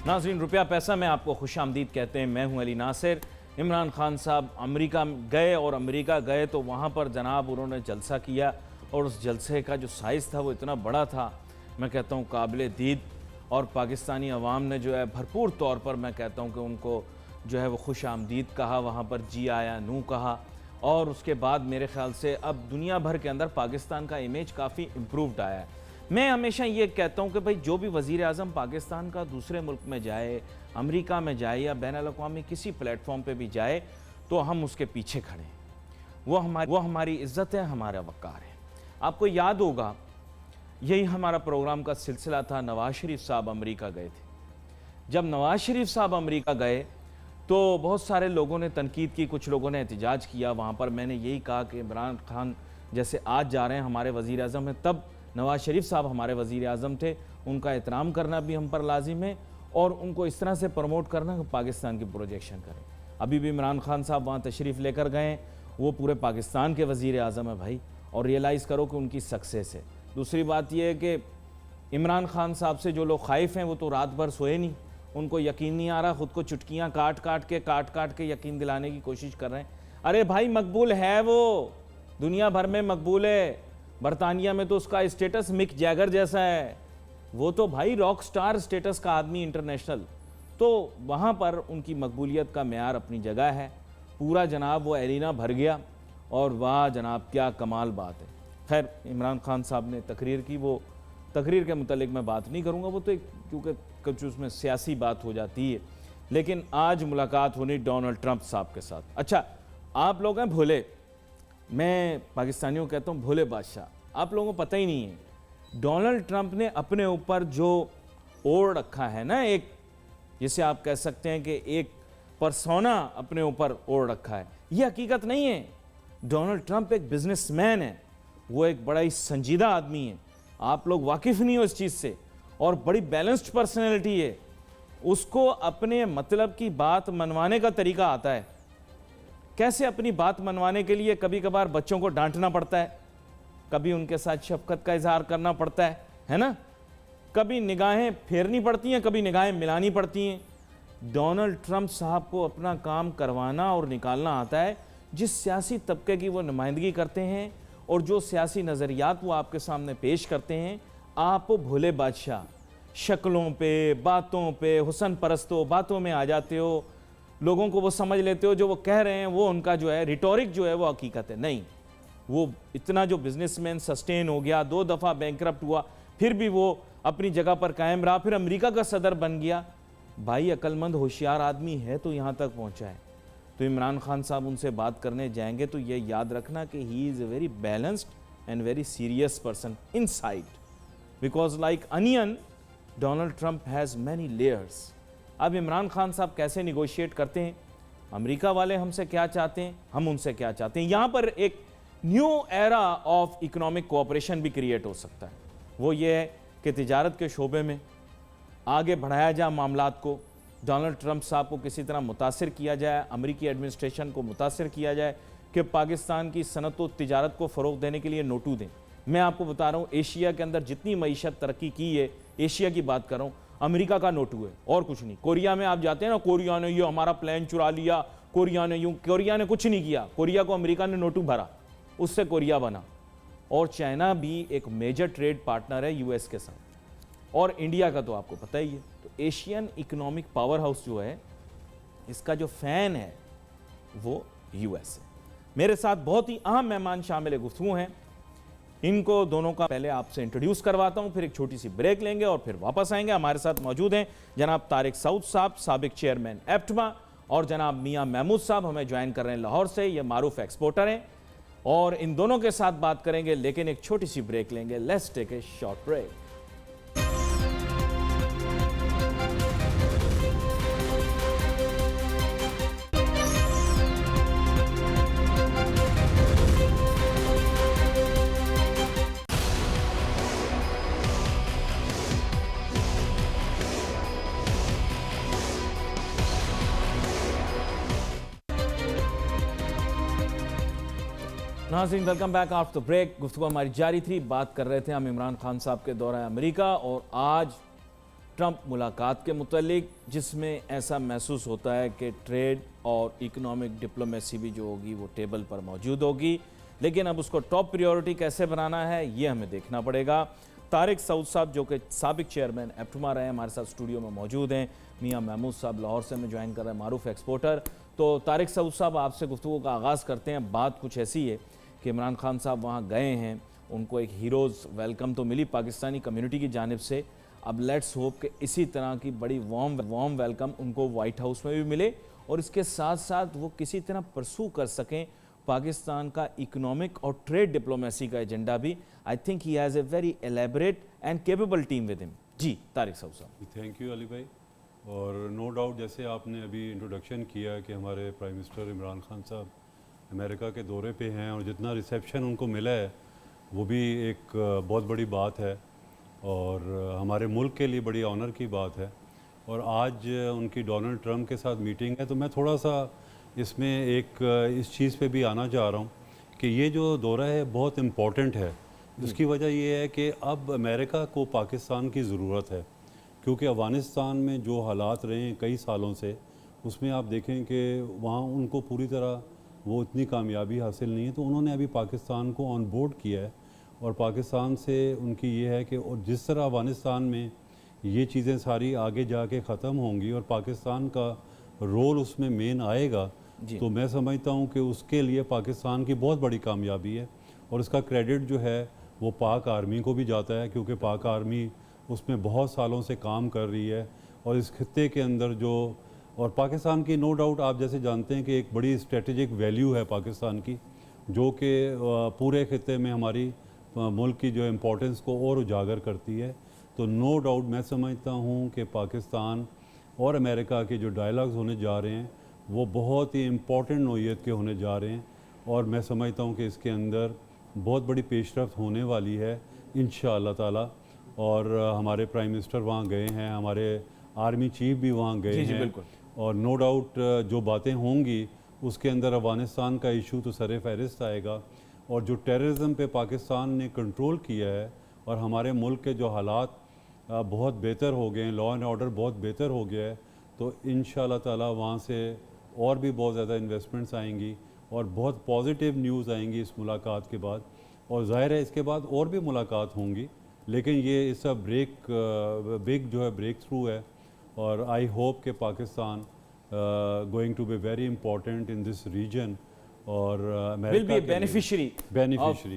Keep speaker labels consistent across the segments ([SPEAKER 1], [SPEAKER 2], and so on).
[SPEAKER 1] ناظرین روپیہ پیسہ میں آپ کو خوش آمدید کہتے ہیں. میں ہوں علی ناصر. عمران خان صاحب امریکہ گئے اور امریکہ گئے تو وہاں پر جناب انہوں نے جلسہ کیا اور اس جلسے کا جو سائز تھا وہ اتنا بڑا تھا, میں کہتا ہوں قابل دید, اور پاکستانی عوام نے جو ہے بھرپور طور پر میں کہتا ہوں کہ ان کو جو ہے وہ خوش آمدید کہا, وہاں پر جی آیا نو کہا. اور اس کے بعد میرے خیال سے اب دنیا بھر کے اندر پاکستان کا امیج کافی امپرووڈ آیا ہے. میں ہمیشہ یہ کہتا ہوں کہ بھئی جو بھی وزیر اعظم پاکستان کا دوسرے ملک میں جائے, امریکہ میں جائے یا بین الاقوامی کسی پلیٹ فارم پہ بھی جائے تو ہم اس کے پیچھے کھڑے ہیں. وہ ہماری عزت ہے, ہمارا وقار ہے. آپ کو یاد ہوگا یہی ہمارا پروگرام کا سلسلہ تھا, نواز شریف صاحب امریکہ گئے تھے. جب نواز شریف صاحب امریکہ گئے تو بہت سارے لوگوں نے تنقید کی, کچھ لوگوں نے احتجاج کیا. وہاں پر میں نے یہی کہا کہ عمران خان جیسے آج جا رہے ہیں ہمارے وزیر اعظم ہیں, تب نواز شریف صاحب ہمارے وزیر اعظم تھے. ان کا احترام کرنا بھی ہم پر لازم ہے اور ان کو اس طرح سے پروموٹ کرنا کہ پاکستان کی پروجیکشن کریں. ابھی بھی عمران خان صاحب وہاں تشریف لے کر گئے, وہ پورے پاکستان کے وزیر اعظم ہیں بھائی, اور ریئلائز کرو کہ ان کی سکسیس ہے. دوسری بات یہ ہے کہ عمران خان صاحب سے جو لوگ خائف ہیں وہ تو رات بھر سوئے نہیں, ان کو یقین نہیں آ رہا, خود کو چٹکیاں کاٹ کاٹ کے یقین دلانے کی کوشش کر رہے ہیں. ارے بھائی مقبول ہے, وہ دنیا بھر میں مقبول ہے. برطانیہ میں تو اس کا اسٹیٹس مک جیگر جیسا ہے, وہ تو بھائی راک سٹار اسٹیٹس کا آدمی انٹرنیشنل. تو وہاں پر ان کی مقبولیت کا معیار اپنی جگہ ہے. پورا جناب وہ ایرینا بھر گیا اور واہ جناب کیا کمال بات ہے. خیر عمران خان صاحب نے تقریر کی, وہ تقریر کے متعلق میں بات نہیں کروں گا, وہ تو کیونکہ کچھ اس میں سیاسی بات ہو جاتی ہے. لیکن آج ملاقات ہونی ڈونلڈ ٹرمپ صاحب کے ساتھ. اچھا آپ لوگ ہیں بھولے, میں پاکستانیوں کہتا ہوں بھولے بادشاہ, آپ لوگوں کو پتہ ہی نہیں ہے ڈونلڈ ٹرمپ نے اپنے اوپر جو اوڑھ رکھا ہے نا, ایک جسے آپ کہہ سکتے ہیں کہ ایک پرسونا اپنے اوپر اوڑھ رکھا ہے, یہ حقیقت نہیں ہے. ڈونلڈ ٹرمپ ایک بزنس مین ہے, وہ ایک بڑا ہی سنجیدہ آدمی ہے. آپ لوگ واقف نہیں ہو اس چیز سے, اور بڑی بیلنسڈ پرسنالٹی ہے. اس کو اپنے مطلب کی بات منوانے کا طریقہ آتا ہے. کیسے اپنی بات منوانے کے لیے کبھی کبھار بچوں کو ڈانٹنا پڑتا ہے, کبھی ان کے ساتھ شفقت کا اظہار کرنا پڑتا ہے نا, کبھی نگاہیں پھیرنی پڑتی ہیں, کبھی نگاہیں ملانی پڑتی ہیں. ڈونلڈ ٹرمپ صاحب کو اپنا کام کروانا اور نکالنا آتا ہے. جس سیاسی طبقے کی وہ نمائندگی کرتے ہیں اور جو سیاسی نظریات وہ آپ کے سامنے پیش کرتے ہیں, آپ بھولے بادشاہ شکلوں پہ, باتوں پہ, حسن پرستوں باتوں میں آ جاتے ہو, لوگوں کو وہ سمجھ لیتے ہو جو وہ کہہ رہے ہیں وہ ان کا جو ہے ریٹورک جو ہے وہ حقیقت ہے. نہیں, وہ اتنا جو بزنس مین سسٹین ہو گیا, 2 دفعہ بینکرپٹ ہوا, پھر بھی وہ اپنی جگہ پر قائم رہا, پھر امریکہ کا صدر بن گیا. بھائی عقل مند ہوشیار آدمی ہے تو یہاں تک پہنچا ہے. تو عمران خان صاحب ان سے بات کرنے جائیں گے تو یہ یاد رکھنا کہ he is a very balanced and very serious person in side, because like انین Donald Trump has many layers. اب عمران خان صاحب کیسے نیگوشیٹ کرتے ہیں, امریکہ والے ہم سے کیا چاہتے ہیں, ہم ان سے کیا چاہتے ہیں. یہاں پر ایک new era of economic cooperation بھی کریٹ ہو سکتا ہے. وہ یہ ہے کہ تجارت کے شعبے میں آگے بڑھایا جائے معاملات کو, ڈونلڈ ٹرمپ صاحب کو کسی طرح متاثر کیا جائے, امریکی ایڈمنسٹریشن کو متاثر کیا جائے کہ پاکستان کی صنعت و تجارت کو فروغ دینے کے لیے نوٹو دیں. میں آپ کو بتا رہا ہوں ایشیا کے اندر جتنی معیشت ترقی کی ہے, ایشیا کی بات کر رہا ہوں, امریکہ کا نوٹو ہے اور کچھ نہیں. کوریا میں آپ جاتے ہیں نا, کوریا نے یہ ہمارا پلان چرا لیا, کوریا نے یوں, کوریا نے کچھ نہیں کیا, کوریا کو امریکہ نے نوٹو بھرا, اس سے کوریا بنا. اور چائنا بھی ایک میجر ٹریڈ پارٹنر ہے یو ایس کے ساتھ, اور انڈیا کا تو آپ کو پتہ ہی ہے. تو ایشین اکنامک پاور ہاؤس جو ہے اس کا جو فین ہے وہ یو ایس ہے. میرے ساتھ بہت ہی اہم مہمان شامل گفتگو ہیں, ان کو دونوں کا پہلے آپ سے انٹروڈیوس کرواتا ہوں, پھر ایک چھوٹی سی بریک لیں گے اور پھر واپس آئیں گے. ہمارے ساتھ موجود ہیں جناب طارق سعود صاحب, سابق چیئرمین ایپٹما, اور جناب میاں محمود صاحب ہمیں جوائن کر رہے ہیں لاہور سے, یہ معروف ایکسپورٹر ہیں, اور ان دونوں کے ساتھ بات کریں گے. لیکن ایک چھوٹی سی بریک لیں گے. Let's take a short break. ناظرین ویلکم بیک آفٹر بریک. گفتگو ہماری جاری تھی, بات کر رہے تھے ہم عمران خان صاحب کے دورہ امریکہ, اور آج ٹرمپ ملاقات کے متعلق، جس میں ایسا محسوس ہوتا ہے کہ ٹریڈ اور اکنامک ڈپلومیسی بھی جو ہوگی وہ ٹیبل پر موجود ہوگی، لیکن اب اس کو ٹاپ پریورٹی کیسے بنانا ہے یہ ہمیں دیکھنا پڑے گا۔ طارق سعود صاحب جو کہ سابق چیئرمین ایپٹما رہے ہیں، ہمارے ساتھ اسٹوڈیو میں موجود ہیں۔ میاں محمود صاحب لاہور سے ہمیں جوائن کر رہے ہیں، معروف ایکسپورٹر۔ تو طارق سعود صاحب آپ سے گفتگو کا آغاز کرتے ہیں۔ بات کچھ ایسی ہے کہ عمران خان صاحب وہاں گئے ہیں، ان کو ایک ہیروز ویلکم تو ملی پاکستانی کمیونٹی کی جانب سے، اب لیٹس ہوپ کہ اسی طرح کی بڑی وارم ویلکم ان کو وائٹ ہاؤس میں بھی ملے، اور اس کے ساتھ ساتھ وہ کسی طرح پرسو کر سکیں پاکستان کا اکنامک اور ٹریڈ ڈپلومیسی کا ایجنڈا بھی۔ I think he has a very elaborate and capable team with him. جی طارق صاحب صاحب۔
[SPEAKER 2] تھینک یو علی بھائی، اور نو ڈاؤٹ جیسے آپ نے ابھی انٹروڈکشن کیا کہ ہمارے پرائم منسٹر عمران خان صاحب امریکہ کے دورے پہ ہیں، اور جتنا ریسیپشن ان کو ملا ہے وہ بھی ایک بہت بڑی بات ہے، اور ہمارے ملک کے لیے بڑی آنر کی بات ہے۔ اور آج ان کی ڈونلڈ ٹرمپ کے ساتھ میٹنگ ہے، تو میں تھوڑا سا اس میں ایک اس چیز پہ بھی آنا چاہ رہا ہوں کہ یہ جو دورہ ہے بہت امپورٹنٹ ہے۔ اس کی وجہ یہ ہے کہ اب امریکہ کو پاکستان کی ضرورت ہے، کیونکہ افغانستان میں جو حالات رہے ہیں کئی سالوں سے، اس میں آپ دیکھیں کہ وہاں ان کو پوری طرح وہ اتنی کامیابی حاصل نہیں ہے، تو انہوں نے ابھی پاکستان کو آن بورڈ کیا ہے، اور پاکستان سے ان کی یہ ہے کہ اور جس طرح افغانستان میں یہ چیزیں ساری آگے جا کے ختم ہوں گی اور پاکستان کا رول اس میں مین آئے گا، تو میں سمجھتا ہوں کہ اس کے لیے پاکستان کی بہت بڑی کامیابی ہے، اور اس کا کریڈٹ جو ہے وہ پاک آرمی کو بھی جاتا ہے، کیونکہ پاک آرمی اس میں بہت سالوں سے کام کر رہی ہے، اور اس خطے کے اندر جو اور پاکستان کی نو ڈاؤٹ آپ جیسے جانتے ہیں کہ ایک بڑی اسٹریٹجک ویلیو ہے پاکستان کی، جو کہ پورے خطے میں ہماری ملک کی جو امپورٹنس کو اور اجاگر کرتی ہے۔ تو نو ڈاؤٹ میں سمجھتا ہوں کہ پاکستان اور امریکہ کے جو ڈائلاگز ہونے جا رہے ہیں وہ بہت ہی امپورٹنٹ نوعیت کے ہونے جا رہے ہیں، اور میں سمجھتا ہوں کہ اس کے اندر بہت بڑی پیش رفت ہونے والی ہے انشاءاللہ تعالی۔ اور ہمارے پرائم منسٹر وہاں گئے ہیں، ہمارے آرمی چیف بھی وہاں گئے ہیں، اور نو ڈاؤٹ جو باتیں ہوں گی اس کے اندر افغانستان کا ایشو تو سر فہرست آئے گا، اور جو ٹیررزم پہ پاکستان نے کنٹرول کیا ہے، اور ہمارے ملک کے جو حالات بہت بہتر ہو گئے ہیں، لا اینڈ آرڈر بہت بہتر ہو گیا ہے، تو انشاءاللہ تعالی وہاں سے اور بھی بہت زیادہ انویسٹمنٹس آئیں گی، اور بہت پازیٹیو نیوز آئیں گی اس ملاقات کے بعد، اور ظاہر ہے اس کے بعد اور بھی ملاقات ہوں گی، لیکن یہ اس کا بگ جو ہے بریک تھرو ہے، اور آئی ہوپ کہ Pakistan going to be very important in this region, اور
[SPEAKER 1] will be a beneficiary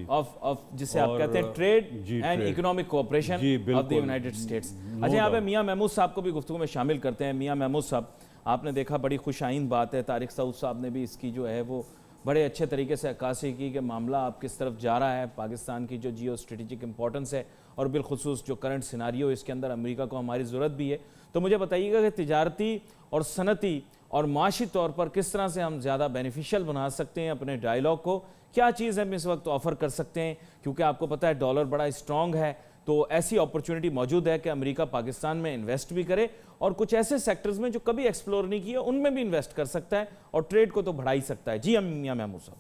[SPEAKER 1] of جسے آپ کہتے ہیں trade and economic cooperation of the United States. اچھا یہاں پہ میاں محمود صاحب کو بھی گفتگو میں شامل کرتے ہیں۔ میاں محمود صاحب، آپ نے دیکھا بڑی خوش آئند بات ہے، طارق سعود صاحب نے بھی اس کی جو ہے وہ بڑے اچھے طریقے سے عکاسی کی کہ معاملہ آپ کس طرف جا رہا ہے، پاکستان کی جو جیو اسٹریٹجک امپورٹنس ہے، اور بالخصوص جو کرنٹ سیناریو اس کے اندر امریکہ کو ہماری ضرورت بھی ہے۔ تو مجھے بتائیے گا کہ تجارتی اور صنعتی اور معاشی طور پر کس طرح سے ہم زیادہ بینیفیشل بنا سکتے ہیں اپنے ڈائیلاگ کو، کیا چیز ہم اس وقت آفر کر سکتے ہیں، کیونکہ آپ کو پتہ ہے ڈالر بڑا اسٹرانگ ہے، تو ایسی اپرچونٹی موجود ہے کہ امریکہ پاکستان میں انویسٹ بھی کرے، اور کچھ ایسے سیکٹرز میں جو کبھی ایکسپلور نہیں کیے ان میں بھی انویسٹ کر سکتا ہے، اور ٹریڈ کو تو بڑھا ہی سکتا ہے۔ جی میاں محمود صاحب۔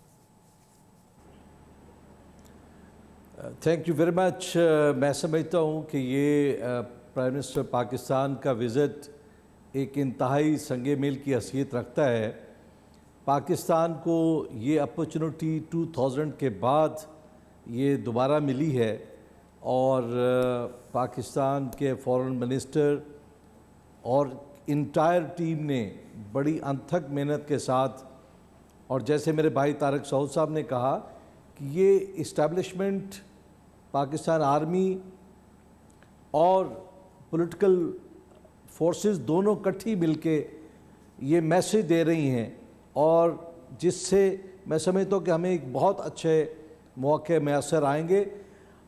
[SPEAKER 3] Thank you very much. میں سمجھتا ہوں کہ یہ پرائم منسٹر پاکستان کا وزٹ ایک انتہائی سنگ میل کی حیثیت رکھتا ہے۔ پاکستان کو یہ اپرچونٹی 2000 کے بعد یہ دوبارہ ملی ہے، اور پاکستان کے فارن منسٹر اور انٹائر ٹیم نے بڑی انتھک محنت کے ساتھ، اور جیسے میرے بھائی طارق سعود صاحب نے کہا کہ یہ اسٹیبلشمنٹ پاکستان آرمی اور پولیٹیکل فورسز دونوں کٹھی مل کے یہ میسیج دے رہی ہیں، اور جس سے میں سمجھتا ہوں کہ ہمیں ایک بہت اچھے مواقع میسر آئیں گے۔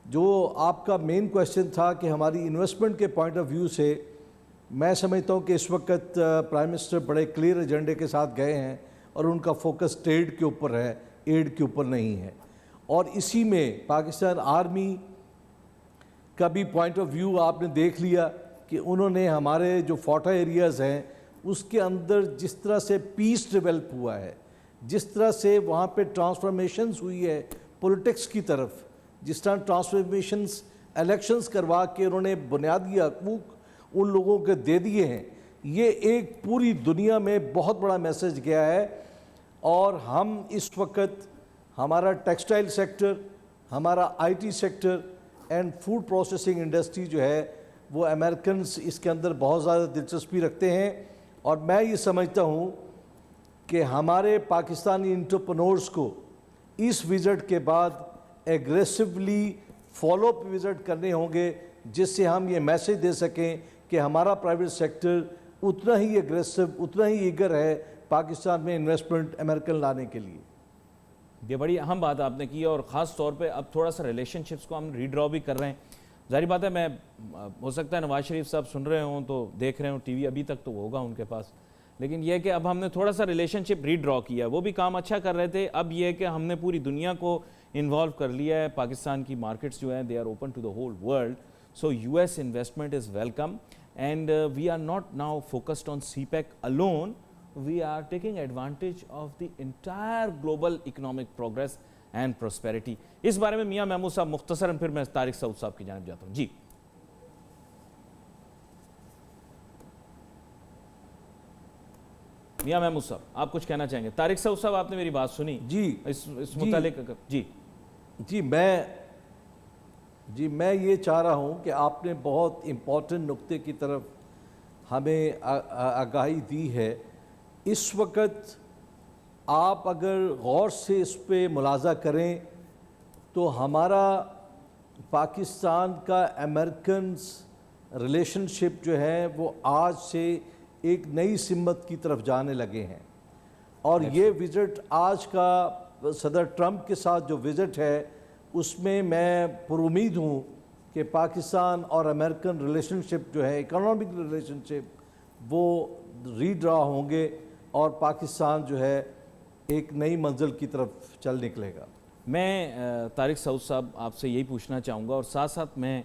[SPEAKER 3] جو آپ کا مین کویسچن تھا کہ ہماری انویسٹمنٹ کے پوائنٹ آف ویو سے، میں سمجھتا ہوں کہ اس وقت پرائم منسٹر بڑے کلیئر ایجنڈے کے ساتھ گئے ہیں، اور ان کا فوکس ٹریڈ کے اوپر ہے، ایڈ کے اوپر نہیں ہے، اور اسی میں پاکستان آرمی کا بھی پوائنٹ آف ویو آپ نے دیکھ لیا کہ انہوں نے ہمارے جو فوٹا ایریاز ہیں اس کے اندر جس طرح سے پیس ڈیولپ ہوا ہے، جس طرح سے وہاں پہ ٹرانسفارمیشنز ہوئی ہے پولیٹکس کی طرف، جس طرح ٹرانسفارمیشنز الیکشنز کروا کے انہوں نے بنیادی حقوق ان لوگوں کے دے دیے ہیں. یہ ایک پوری دنیا میں بہت بڑا میسج گیا ہے. اور ہم اس وقت ہمارا ٹیکسٹائل سیکٹر, ہمارا I T sector and food processing industry جو ہے وہ امریکنز اس کے اندر بہت زیادہ دلچسپی رکھتے ہیں. اور میں یہ سمجھتا ہوں کہ ہمارے پاکستانی انٹرپرنورز کو اس وزٹ کے بعد ایگریسولی فالو اپ وزٹ کرنے ہوں گے, جس سے ہم یہ میسج دے سکیں کہ ہمارا پرائیویٹ سیکٹر اتنا ہی ایگریسو, اتنا ہی ایگر ہے پاکستان میں انویسٹمنٹ امریکن لانے کے لیے.
[SPEAKER 1] یہ بڑی اہم بات آپ نے کی, اور خاص طور پہ اب تھوڑا سا ریلیشن شپس کو ہم ریڈرا بھی کر رہے ہیں. ظاہر بات ہے, میں ہو سکتا ہے نواز شریف صاحب سن رہے ہوں تو دیکھ رہے ہوں ٹی وی, ابھی تک تو ہوگا ان کے پاس, لیکن یہ کہ اب ہم نے تھوڑا سا ریلیشن شپ ریڈرا کیا. وہ بھی کام اچھا کر رہے تھے, اب یہ کہ ہم نے پوری دنیا کو انوالو کر لیا ہے. پاکستان کی مارکیٹس جو ہیں they are open to the whole world, so U S investment is welcome and we are not now focused on CPEC alone. We are taking advantage of the entire global economic progress and prosperity. اس بارے میں میاں محمود صاحب مختصراً, پھر میں طارق سعود صاحب کی جانب جاتا ہوں. جی میاں محمود صاحب, آپ کچھ کہنا چاہیں گے؟ طارق سعود صاحب, آپ نے میری بات سنی
[SPEAKER 3] جی
[SPEAKER 1] اس متعلق؟
[SPEAKER 3] جی میں یہ چاہ رہا ہوں کہ آپ نے بہت امپورٹنٹ نقطے کی طرف ہمیں آگاہی دی ہے. اس وقت آپ اگر غور سے اس پہ ملاحظہ کریں تو ہمارا پاکستان کا امریکنز ریلیشن شپ جو ہے وہ آج سے ایک نئی سمت کی طرف جانے لگے ہیں. اور یہ وزٹ آج کا صدر ٹرمپ کے ساتھ جو وزٹ ہے اس میں میں پر امید ہوں کہ پاکستان اور امریکن ریلیشن شپ جو ہے, اکنامک ریلیشن شپ, وہ ریڈرا ہوں گے اور پاکستان جو ہے ایک نئی منزل کی طرف چل نکلے گا.
[SPEAKER 1] میں طارق سعود صاحب آپ سے یہی پوچھنا چاہوں گا, اور ساتھ ساتھ میں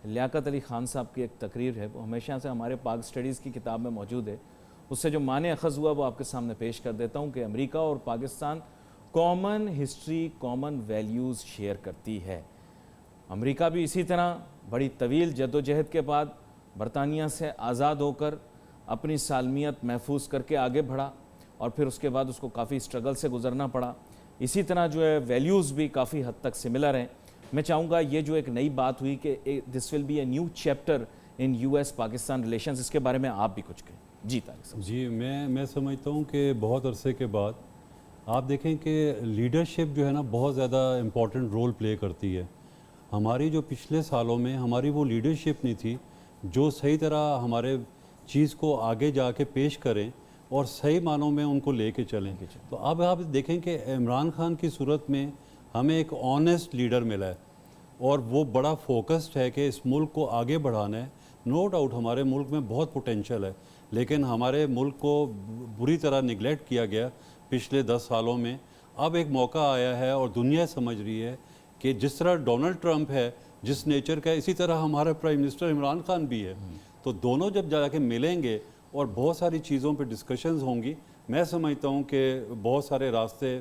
[SPEAKER 1] لیاقت علی خان صاحب کی ایک تقریر ہے, وہ ہمیشہ سے ہمارے پاک سٹڈیز کی کتاب میں موجود ہے, اس سے جو معنی اخذ ہوا وہ آپ کے سامنے پیش کر دیتا ہوں کہ امریکہ اور Pakistan common history, common values share کرتی ہے. امریکہ بھی اسی طرح بڑی طویل جدوجہد کے بعد برطانیہ سے آزاد ہو کر اپنی سالمیت محفوظ کر کے آگے بڑھا, اور پھر اس کے بعد اس کو کافی اسٹرگل سے گزرنا پڑا. اسی طرح جو ہے ویلیوز بھی کافی حد تک سملر ہیں. میں چاہوں گا یہ جو ایک نئی بات ہوئی کہ this will be a new chapter in U S Pakistan relations, اس کے بارے میں آپ بھی کچھ کہیں. جی طارق صاحب.
[SPEAKER 2] جی میں سمجھتا ہوں کہ بہت عرصے کے بعد آپ دیکھیں کہ لیڈرشپ جو ہے نا بہت زیادہ امپورٹنٹ رول پلے کرتی ہے. ہماری جو پچھلے سالوں میں ہماری وہ لیڈرشپ نہیں تھی جو صحیح طرح ہمارے چیز کو آگے جا کے پیش کریں اور صحیح معنوں میں ان کو لے کے چلیں. تو اب آپ دیکھیں کہ عمران خان کی صورت میں ہمیں ایک آنیسٹ لیڈر ملا ہے, اور وہ بڑا فوکسڈ ہے کہ اس ملک کو آگے بڑھانا ہے. نو ڈاؤٹ ہمارے ملک میں بہت پوٹینشل ہے, لیکن ہمارے ملک کو بری طرح نگلیکٹ کیا گیا پچھلے 10 سالوں میں. اب ایک موقع آیا ہے اور دنیا سمجھ رہی ہے کہ جس طرح ڈونلڈ ٹرمپ ہے جس نیچر کا, اسی طرح ہمارا پرائم منسٹر عمران خان بھی ہے. تو دونوں جب جا کے ملیں گے اور بہت ساری چیزوں پہ ڈسکشنز ہوں گی, میں سمجھتا ہوں کہ بہت سارے راستے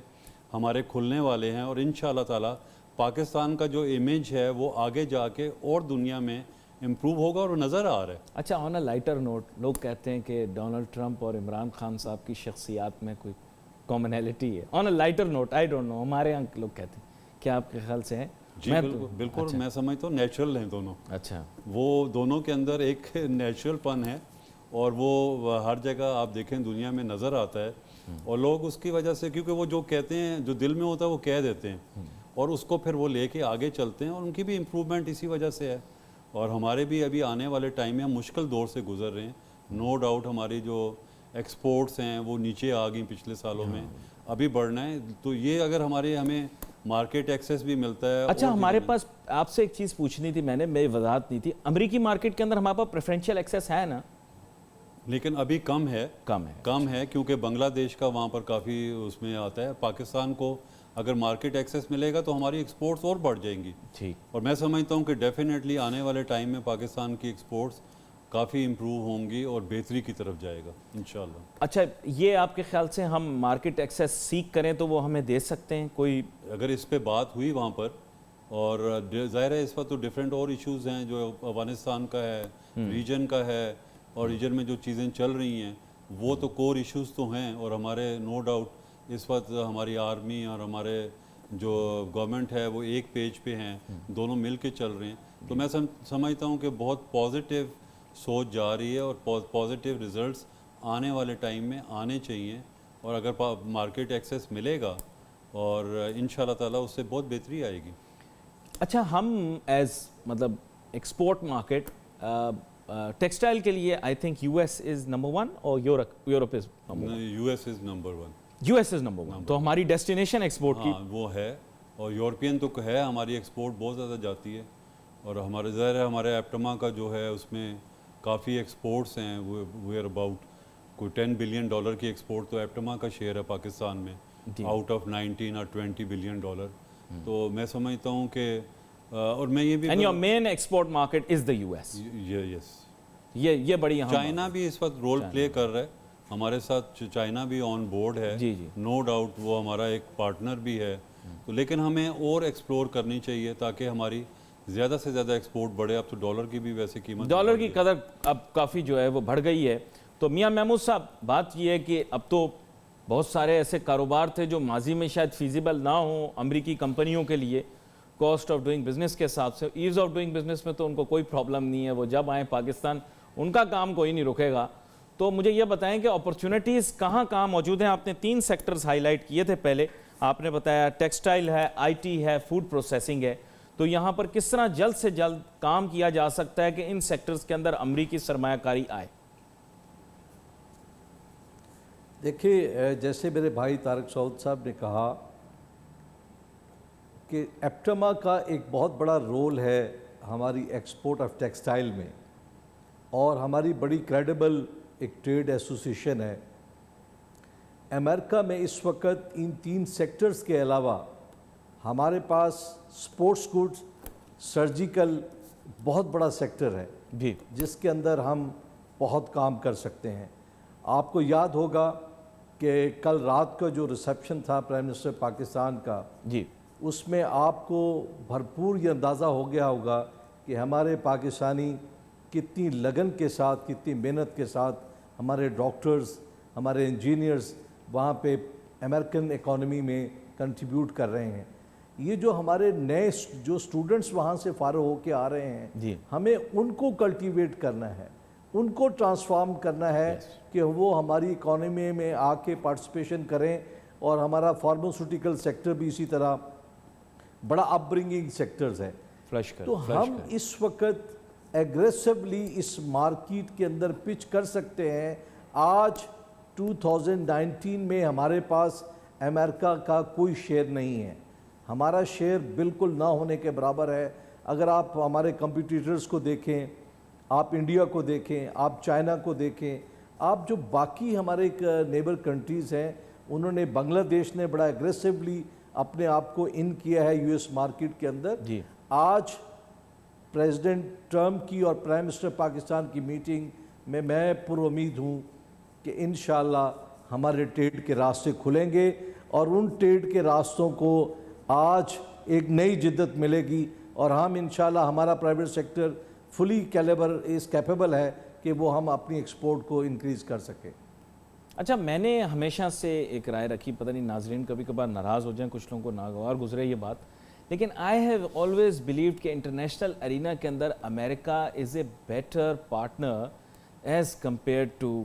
[SPEAKER 2] ہمارے کھلنے والے ہیں, اور انشاءاللہ تعالی پاکستان کا جو امیج ہے وہ آگے جا کے اور دنیا میں امپروو ہوگا, اور نظر آ رہا ہے.
[SPEAKER 1] اچھا, آن اے لائٹر نوٹ, لوگ کہتے ہیں کہ ڈونلڈ ٹرمپ اور عمران خان صاحب کی شخصیات میں کوئی کامنیلٹی ہے. On a lighter note, I don't know, ہمارے یہاں لوگ کہتے ہیں, کیا آپ کے خیال سے ہے؟
[SPEAKER 2] جی بالکل, میں سمجھتا ہوں نیچرل ہیں دونوں.
[SPEAKER 1] اچھا,
[SPEAKER 2] وہ دونوں کے اندر ایک نیچرل پن ہے, اور وہ ہر جگہ آپ دیکھیں دنیا میں نظر آتا ہے, اور لوگ اس کی وجہ سے, کیونکہ وہ جو کہتے ہیں جو دل میں ہوتا ہے وہ کہہ دیتے ہیں, اور اس کو پھر وہ لے کے آگے چلتے ہیں, اور ان کی بھی امپروومنٹ اسی وجہ سے ہے. اور ہمارے بھی ابھی آنے والے ٹائم میں ہم مشکل دور سے گزر رہے ہیں. نو ڈاؤٹ ہماری جو ایکسپورٹس ہیں وہ نیچے آ گئیں پچھلے سالوں میں, ابھی بڑھنا ہے. تو یہ اگر ہمیں مارکیٹ ایکسیس بھی ملتا ہے.
[SPEAKER 1] اچھا, ہمارے پاس آپ سے ایک چیز پوچھنی تھی, میں نے میری وضاحت نہیں تھی, امریکی مارکیٹ کے اندر ہمارے پاس پریفرینشیل ایکسیس ہے نا؟
[SPEAKER 2] لیکن ابھی کم ہے کیونکہ بنگلہ دیش کا وہاں پر کافی اس میں آتا ہے. پاکستان کو اگر مارکیٹ ایکسیس ملے گا تو ہماری ایکسپورٹس اور بڑھ جائیں گی.
[SPEAKER 1] ٹھیک,
[SPEAKER 2] اور میں سمجھتا ہوں کہ ڈیفینیٹلی آنے والے ٹائم میں پاکستان کی ایکسپورٹس کافی امپروو ہوں گی اور بہتری کی طرف جائے گا انشاءاللہ.
[SPEAKER 1] اچھا, یہ آپ کے خیال سے ہم مارکیٹ ایکسیس سیکھ کریں تو وہ ہمیں دے سکتے ہیں کوئی؟
[SPEAKER 2] اگر اس پہ بات ہوئی وہاں پر اور ظاہر ہے اس وقت تو ڈفرینٹ اور ایشوز ہیں جو افغانستان کا ہے، ریجن کا ہے، اور ریجن میں جو چیزیں چل رہی ہیں وہ تو کور ایشوز تو ہیں، اور ہمارے نو ڈاؤٹ اس وقت ہماری آرمی اور ہمارے جو گورنمنٹ ہے وہ ایک پیج پہ ہیں، دونوں مل کے چل رہے ہیں. تو میں سمجھتا ہوں کہ بہت پازیٹیو سوچ جا رہی ہے، اور پازیٹیو ریزلٹس آنے والے ٹائم میں آنے چاہیے، اور اگر مارکیٹ ایکسیس ملے گا اور ان شاء اللہ تعالیٰ اس سے بہت بہتری آئے گی.
[SPEAKER 1] اچھا، ہم ایز مطلب ایکسپورٹ مارکیٹ ٹیکسٹائل کے لیے I think U S is number 1 اور Europe is number 1.
[SPEAKER 2] U S is number 1.
[SPEAKER 1] U S is number 1. تو ہماری ڈیسٹینیشن ایکسپورٹ کی
[SPEAKER 2] وہ ہے، اور یورپین تو ہے، ہماری ایکسپورٹ بہت زیادہ جاتی ہے، اور ہمارے ظاہر ہے ہمارے ایپٹما کا جو ہے اس میں کافی ایکسپورٹس ہیں. وی آر اباؤٹ کوئی $10 بلین کی ایکسپورٹ تو ایپٹما کا شیئر ہے پاکستان میں، آؤٹ آف 19 اور $20 بلین. تو میں سمجھتا ہوں کہ اور میں یہ بھی
[SPEAKER 1] and your main export market is the U S.
[SPEAKER 2] Yes,
[SPEAKER 1] یہ بڑی اہم
[SPEAKER 2] چائنا بھی اس وقت رول پلے کر رہا ہے ہمارے ساتھ، چائنا بھی آن بورڈ ہے، نو ڈاؤٹ وہ ہمارا ایک پارٹنر بھی ہے. تو لیکن ہمیں اور ایکسپلور کرنی چاہیے تاکہ ہماری زیادہ سے زیادہ ایکسپورٹ بڑھے. اب تو ڈالر کی بھی ویسے قیمت،
[SPEAKER 1] ڈالر کی قدر اب کافی جو ہے وہ بڑھ گئی ہے. تو میاں محمود صاحب، بات یہ ہے کہ اب تو بہت سارے ایسے کاروبار تھے جو ماضی میں شاید فیزیبل نہ ہوں امریکی کمپنیوں کے لیے کاسٹ آف ڈوئنگ بزنس کے حساب سے. ایز آف ڈوئنگ بزنس میں تو ان کو کوئی پرابلم نہیں ہے، وہ جب آئیں پاکستان ان کا کام کوئی نہیں رکے گا. تو مجھے یہ بتائیں کہ اپرچونٹیز کہاں کہاں موجود ہیں. آپ نے 3 سیکٹرز ہائی لائٹ کیے تھے پہلے، آپ نے بتایا ٹیکسٹائل ہے، آئی ٹی ہے، فوڈ پروسیسنگ ہے. تو یہاں پر کس طرح جلد سے جلد کام کیا جا سکتا ہے کہ ان سیکٹرز کے اندر امریکی سرمایہ کاری آئے؟
[SPEAKER 3] دیکھیے، جیسے میرے بھائی طارق سعود صاحب نے کہا کہ ایپٹما کا ایک بہت بڑا رول ہے ہماری ایکسپورٹ آف ٹیکسٹائل میں، اور ہماری بڑی کریڈیبل ایک ٹریڈ ایسوسیشن ہے. امریکہ میں اس وقت ان 3 سیکٹرز کے علاوہ ہمارے پاس سپورٹس گڈز، سرجیکل بہت بڑا سیکٹر ہے
[SPEAKER 1] جی،
[SPEAKER 3] جس کے اندر ہم بہت کام کر سکتے ہیں. آپ کو یاد ہوگا کہ کل رات کا جو ریسیپشن تھا پرائم منسٹر پاکستان کا،
[SPEAKER 1] جی،
[SPEAKER 3] اس میں آپ کو بھرپور یہ اندازہ ہو گیا ہوگا کہ ہمارے پاکستانی کتنی لگن کے ساتھ، کتنی محنت کے ساتھ ہمارے ڈاکٹرز، ہمارے انجینئرز وہاں پہ امریکن اکانومی میں کنٹریبیوٹ کر رہے ہیں. یہ جو ہمارے نئے جو اسٹوڈنٹس وہاں سے فارغ ہو کے آ رہے ہیں،
[SPEAKER 1] جی،
[SPEAKER 3] ہمیں ان کو کلٹیویٹ کرنا ہے، ان کو ٹرانسفارم کرنا ہے کہ وہ ہماری اکانومی میں آ کے پارٹیسپیشن کریں. اور ہمارا فارماسیوٹیکل سیکٹر بھی اسی طرح بڑا اپ برنگنگ سیکٹرز ہے. تو ہم اس وقت ایگریسولی اس مارکیٹ کے اندر پچ کر سکتے ہیں. آج 2019 میں ہمارے پاس امریکہ کا کوئی شیئر نہیں ہے، ہمارا شیئر بالکل نہ ہونے کے برابر ہے. اگر آپ ہمارے کمپیٹیٹرز کو دیکھیں، آپ انڈیا کو دیکھیں، آپ چائنا کو دیکھیں، آپ جو باقی ہمارے نیبر کنٹریز ہیں، انہوں نے بنگلہ دیش نے بڑا ایگریسولی اپنے آپ کو ان کیا ہے یو ایس مارکیٹ کے اندر.
[SPEAKER 1] جی،
[SPEAKER 3] آج پریزیڈنٹ ٹرمپ کی اور پرائم منسٹر پاکستان کی میٹنگ میں میں پر امید ہوں کہ انشاءاللہ ہمارے ٹریڈ کے راستے کھلیں گے، اور ان ٹریڈ کے راستوں کو آج ایک نئی جدت ملے گی، اور ہم انشاءاللہ ہمارا پرائیویٹ سیکٹر فلی کیپیبل ہے کہ وہ ہم اپنی ایکسپورٹ کو انکریز کر سکیں.
[SPEAKER 1] اچھا، میں نے ہمیشہ سے ایک رائے رکھی، پتہ نہیں ناظرین کبھی کبھار ناراض ہو جائیں، کچھ لوگوں کو ناگوار گزرے یہ بات، لیکن آئی ہیو آلویز بلیوڈ کہ انٹرنیشنل ارینا کے اندر امریکہ is a better partner as compare to,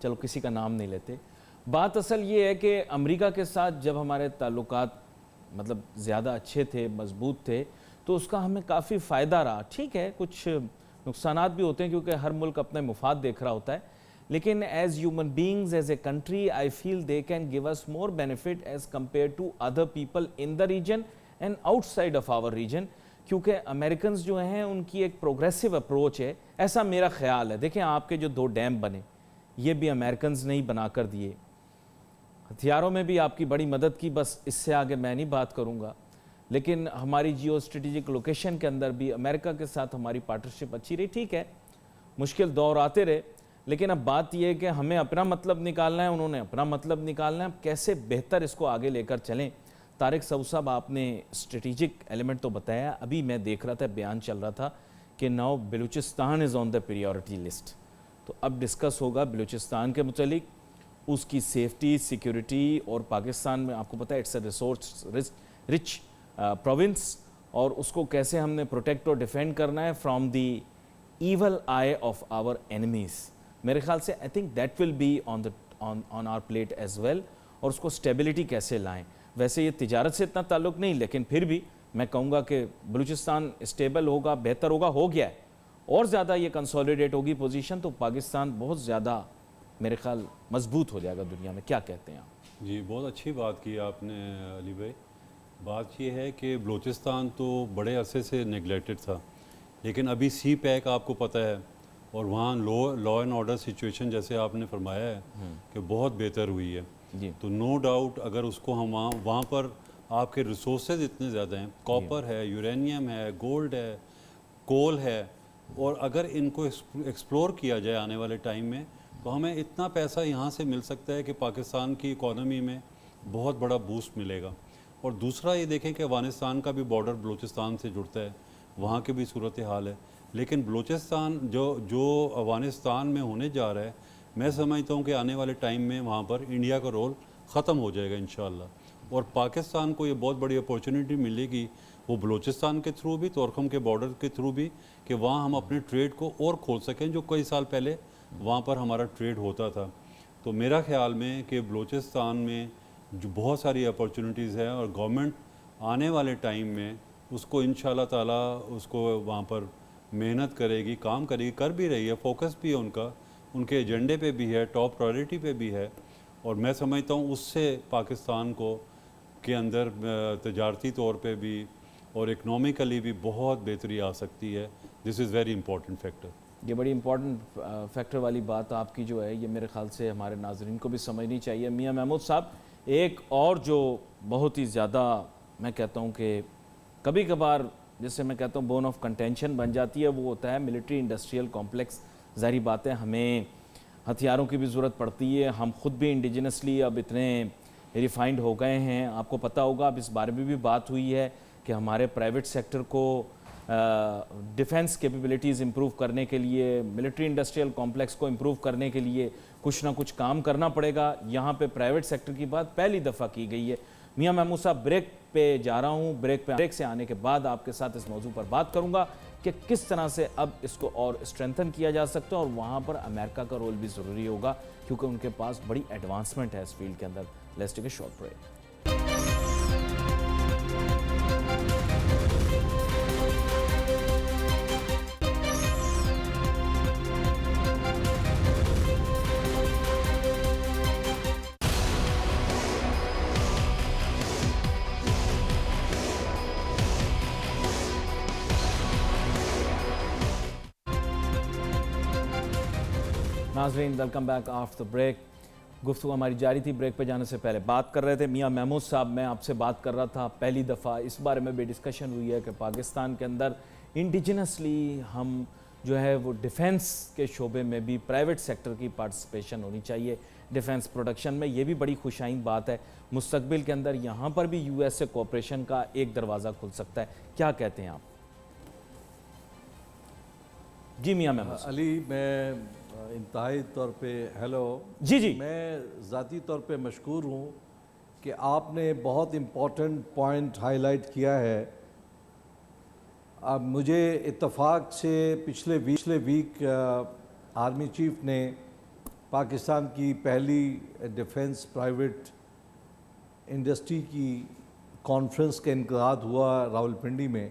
[SPEAKER 1] چلو کسی کا نام نہیں لیتے. بات اصل یہ ہے کہ امریکہ کے ساتھ جب ہمارے تعلقات مطلب زیادہ اچھے تھے، مضبوط تھے، تو اس کا ہمیں کافی فائدہ رہا. ٹھیک ہے، کچھ نقصانات بھی ہوتے ہیں کیونکہ ہر ملک اپنے مفاد دیکھ رہا ہوتا ہے، لیکن as human beings, as a country, I feel they can give us more benefit as compare to other people in the region and outside of our region. کیونکہ امریکنز جو ہیں ان کی ایک پروگریسو اپروچ ہے، ایسا میرا خیال ہے. دیکھیں، آپ کے جو 2 ڈیم بنے یہ بھی امریکنز نے ہی بنا کر دیے. ہتھیاروں میں بھی آپ کی بڑی مدد کی، بس اس سے آگے میں نہیں بات کروں گا. لیکن ہماری جیو اسٹریٹجک لوکیشن کے اندر بھی امریکہ کے ساتھ ہماری پارٹنرشپ اچھی رہی. ٹھیک ہے، مشکل دور آتے رہے، لیکن اب بات یہ ہے کہ ہمیں اپنا مطلب نکالنا ہے، انہوں نے اپنا مطلب نکالنا ہے. اب کیسے بہتر اس کو آگے لے کر چلیں طارق سعود صاحب آپ نے اسٹریٹجک ایلیمنٹ تو بتایا, ابھی میں دیکھ رہا تھا بیان چل رہا تھا کہ ناؤ بلوچستان از آن دا پریورٹی لسٹ, تو اب ڈسکس ہوگا بلوچستان کے متعلق, اس کی سیفٹی, سیکیورٹی, اور پاکستان میں آپ کو پتہ ہے it's a resource rich province, اور اس کو کیسے ہم نے پروٹیکٹ اور ڈیفینڈ کرنا ہے from the evil eye of our enemies. میرے خیال سے I think that will be on our plate as well, اور اس کو اسٹیبلٹی کیسے لائیں. ویسے یہ تجارت سے اتنا تعلق نہیں, لیکن پھر بھی میں کہوں گا کہ بلوچستان اسٹیبل ہوگا, بہتر ہوگا, ہو گیا ہے, اور زیادہ یہ کنسولیڈیٹ ہوگی پوزیشن, تو پاکستان بہت زیادہ میرے خیال مضبوط ہو جائے گا دنیا میں. کیا کہتے ہیں آپ؟
[SPEAKER 2] جی بہت اچھی بات کی آپ نے علی بھائی. بات یہ ہے کہ بلوچستان تو بڑے عرصے سے نیگلیکٹڈ تھا, لیکن ابھی سی پیک آپ کو پتہ ہے, اور وہاں لا اینڈ آرڈر سچویشن جیسے آپ نے فرمایا ہے کہ بہت بہتر ہوئی ہے.
[SPEAKER 1] جی
[SPEAKER 2] تو نو ڈاؤٹ اگر اس کو ہم وہاں پر آپ کے ریسورسز اتنے زیادہ ہیں, کاپر ہے, یورینیم ہے, گولڈ ہے, کول ہے, اور اگر ان کو ایکسپلور کیا جائے آنے والے ٹائم میں تو ہمیں اتنا پیسہ یہاں سے مل سکتا ہے کہ پاکستان کی اکانومی میں بہت بڑا بوسٹ ملے گا. اور دوسرا یہ دیکھیں کہ افغانستان کا بھی بارڈر بلوچستان سے جڑتا ہے, وہاں کی بھی صورتحال ہے, لیکن بلوچستان جو افغانستان میں ہونے جا رہا ہے, میں سمجھتا ہوں کہ آنے والے ٹائم میں وہاں پر انڈیا کا رول ختم ہو جائے گا انشاءاللہ, اور پاکستان کو یہ بہت بڑی اپورچونٹی ملے گی, وہ بلوچستان کے تھرو بھی, تورخم کے بارڈر کے تھرو بھی, کہ وہاں ہم اپنے ٹریڈ کو اور کھول سکیں, جو کئی سال پہلے وہاں پر ہمارا ٹریڈ ہوتا تھا. تو میرا خیال میں کہ بلوچستان میں جو بہت ساری اپورچونٹیز ہیں, اور گورنمنٹ آنے والے ٹائم میں اس کو انشاءاللہ تعالیٰ اس کو وہاں پر محنت کرے گی, کام کرے گی, کر بھی رہی ہے, فوکس بھی ہے ان کے ایجنڈے پہ بھی ہے, ٹاپ پرائرٹی پہ بھی ہے, اور میں سمجھتا ہوں اس سے پاکستان کو کے اندر تجارتی طور پہ بھی اور اکنامیکلی بھی بہت بہتری آ سکتی ہے. دس از ویری امپورٹنٹ فیکٹر.
[SPEAKER 1] یہ بڑی امپورٹنٹ فیکٹر والی بات آپ کی جو ہے, یہ میرے خیال سے ہمارے ناظرین کو بھی سمجھنی چاہیے. میاں محمود صاحب, ایک اور جو بہت ہی زیادہ میں کہتا ہوں کہ کبھی کبھار جسے میں کہتا ہوں بون آف کنٹینشن بن جاتی ہے, وہ ہوتا ہے ملٹری انڈسٹریل کمپلیکس. ظاہری بات ہے ہمیں ہتھیاروں کی بھی ضرورت پڑتی ہے, ہم خود بھی انڈیجنسلی اب اتنے ریفائنڈ ہو گئے ہیں. آپ کو پتہ ہوگا, اب اس بارے میں بھی بات ہوئی ہے کہ ہمارے پرائیویٹ سیکٹر کو ڈیفنس کیپیبلٹیز امپروو کرنے کے لیے, ملٹری انڈسٹریل کمپلیکس کو امپروو کرنے کے لیے کچھ نہ کچھ کام کرنا پڑے گا. یہاں پہ پرائیویٹ سیکٹر کی بات پہلی دفعہ کی گئی ہے. میاں محمود صاحب, بریک پہ جا رہا ہوں, بریک سے آنے کے بعد آپ کے ساتھ اس موضوع پر بات کروں گا کہ کس طرح سے اب اس کو اور اسٹرینتھن کیا جا سکتا ہے, اور وہاں پر امریکہ کا رول بھی ضروری ہوگا کیونکہ ان کے پاس بڑی ایڈوانسمنٹ ہے اس فیلڈ کے اندر. Let's take a short break. ناظرین, welcome back after the break. گفتگو ہماری جاری تھی. بریک پہ جانے سے پہلے بات کر رہے تھے میاں محمود صاحب, میں آپ سے بات کر رہا تھا پہلی دفعہ اس بارے میں بھی ڈسکشن ہوئی ہے کہ پاکستان کے اندر انڈیجنسلی ہم جو ہے وہ ڈیفنس کے شعبے میں بھی پرائیویٹ سیکٹر کی پارٹیسپیشن ہونی چاہیے ڈیفنس پروڈکشن میں. یہ بھی بڑی خوشائند بات ہے. مستقبل کے اندر یہاں پر بھی یو ایس سے کوآپریشن کا ایک دروازہ کھل سکتا ہے. کیا کہتے ہیں آپ؟ جی میاں محمود.
[SPEAKER 3] علی, میں انتہائی طور پہ
[SPEAKER 1] جی
[SPEAKER 3] میں ذاتی طور پہ مشکور ہوں کہ آپ نے بہت امپورٹنٹ پوائنٹ ہائی لائٹ کیا ہے. اب مجھے اتفاق سے پچھلے ویک آرمی چیف نے پاکستان کی پہلی ڈیفنس پرائیویٹ انڈسٹری کی کانفرنس کا انعقاد ہوا راولپنڈی میں.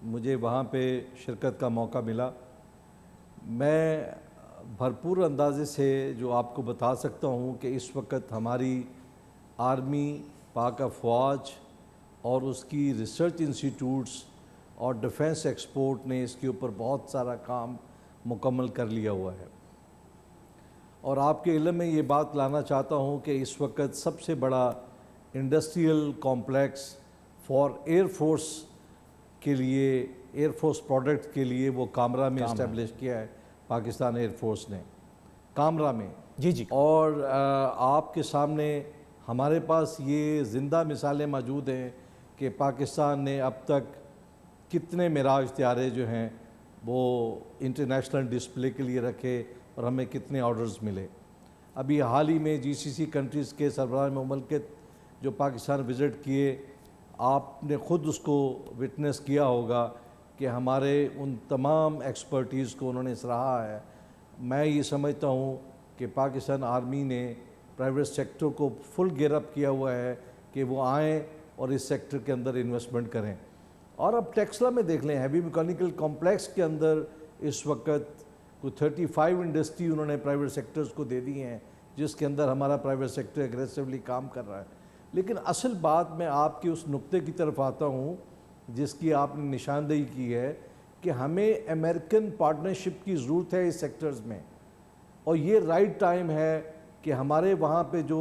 [SPEAKER 3] مجھے وہاں پہ شرکت کا موقع ملا. میں بھرپور اندازے سے جو آپ کو بتا سکتا ہوں کہ اس وقت ہماری آرمی, پاک افواج اور اس کی ریسرچ انسٹیٹیوٹس اور ڈیفنس ایکسپورٹ نے اس کے اوپر بہت سارا کام مکمل کر لیا ہوا ہے. اور آپ کے علم میں یہ بات لانا چاہتا ہوں کہ اس وقت سب سے بڑا industrial complex for air force کے لیے, ایئر فورس پروڈکٹ کے لیے وہ کامرا میں اسٹیبلش کیا ہے پاکستان ایئر فورس نے, کامرا میں.
[SPEAKER 1] جی.
[SPEAKER 3] اور آپ کے سامنے ہمارے پاس یہ زندہ مثالیں موجود ہیں کہ پاکستان نے اب تک کتنے معراج طیارے جو ہیں وہ انٹرنیشنل ڈسپلے کے لیے رکھے اور ہمیں کتنے آرڈرز ملے. ابھی حال ہی میں GCC کنٹریز کے سربراہ مملکت جو پاکستان وزٹ کیے، آپ نے خود اس کو وٹنس کیا ہوگا کہ ہمارے ان تمام ایکسپرٹیز کو انہوں نے سراہا ہے. میں یہ سمجھتا ہوں کہ پاکستان آرمی نے پرائیویٹ سیکٹر کو فل گیئر اپ کیا ہوا ہے کہ وہ آئیں اور اس سیکٹر کے اندر انویسٹمنٹ کریں. اور اب ٹیکسلا میں دیکھ لیں، ہیوی میکینیکل کمپلیکس کے اندر اس وقت کوئی 35 انڈسٹری انہوں نے پرائیویٹ سیکٹرز کو دے دی ہیں، جس کے اندر ہمارا پرائیویٹ سیکٹر ایگریسولی کام کر رہا ہے. لیکن اصل بات میں آپ کے اس نقطے کی طرف آتا ہوں جس کی آپ نے نشاندہی کی ہے کہ ہمیں امریکن پارٹنرشپ کی ضرورت ہے اس سیکٹرز میں، اور یہ رائٹ ٹائم ہے کہ ہمارے وہاں پہ جو